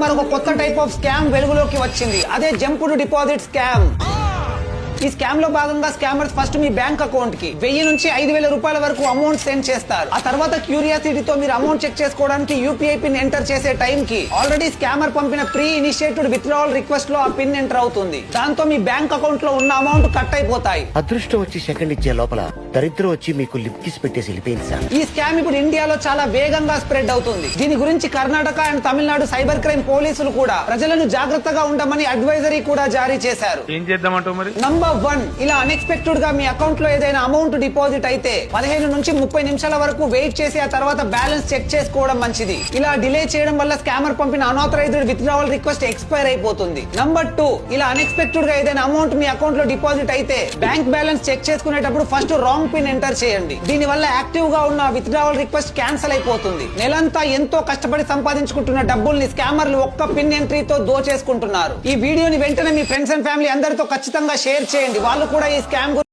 మరొక కొత్త type of scam వెలుగులోకి వచ్చింది. అదే జంపుడు డిపాజిట్ స్కామ్. ఈ స్కామ్ లో భాగంగా స్కామర్స్ ఫస్ట్ మీ బ్యాంక్ అకౌంట్ కి 1000 నుంచి 5000 రూపాయల వరకు అమౌంట్ సెండ్ చేస్తారు. ఆ తర్వాత క్యూరియాసిటీతో మీరు అమౌంట్ చెక్ చేసుకోవడానికి యూపీఐ పిన్ ఎంటర్ చేసే టైం కి ఆల్రెడీ స్కామర్ పంపిన ప్రీ ఇనిషియేటెడ్ విత్డ్రావల్ రిక్వెస్ట్ లో ఆ పిన్ ఎంటర్ అవుతుంది. దాంతో మీ బ్యాంక్ అకౌంట్ లో ఉన్న అమౌంట్ కట్ అయిపోతాయి. అదృష్టం వచ్చి సెకండ్ ఇచ్చే లోపల దరిద్రం వచ్చి మీకు లిప్ కిస్ పెట్టేసి వెళ్ళిపోయింది సార్. ఈ స్కామ్ ఇప్పుడు ఇండియాలో చాలా వేగంగా స్ప్రెడ్ అవుతుంది. దీని గురించి Karnataka and Tamil Nadu cyber crime పోలీసులు కూడా ప్రజలను జాగ్రత్తగా ఉండమని అడ్వైజరీ కూడా జారీ చేశారు. ఏం చేద్దామంటావు మరి? నంబర్ 1, ఇలా అన్ఎక్స్పెక్టెడ్ గా మీ అకౌంట్ లో ఏదైనా అమౌంట్ డిపాజిట్ అయితే 15 నుంచి 30 నిమిషాల వరకు వెయిట్ చేసి ఆ తర్వాత బ్యాలెన్స్ చెక్ చేసుకోవడం మంచిది. ఇలా డిలే చేయడం వల్ల స్కామర్ పంపిన అనాథరైజ్డ్ విత్డ్రావల్ రిక్వెస్ట్ ఎక్స్పైర్ అయిపోతుంది. నంబర్ 2, ఇలా అన్ఎక్స్పెక్టెడ్ గా ఏదైనా అమౌంట్ మీ అకౌంట్ లో డిపాజిట్ అయితే బ్యాంక్ బ్యాలెన్స్ చెక్ చేసుకునేటప్పుడు ఫస్ట్ రాంగ్ పిన్ ఎంటర్ చేయండి. దీని వల్ల యాక్టివ్ గా ఉన్న విత్డ్రావల్ రిక్వెస్ట్ క్యాన్సిల్ అయిపోతుంది. నెలంతా ఎంతో కష్టపడి సంపాదించుకుంటున్న డబ్బుల్ని స్కామర్లు ఒక్క పిన్ ఎంట్రీతో దోచేసుకుంటున్నారు. ఈ వీడియోని వెంటనే మీ ఫ్రెండ్స్ అండ్ ఫ్యామిలీ అందరితో ఖచ్చితంగా షేర్ చేయండి. వాళ్ళు కూడా ఈ స్కామ్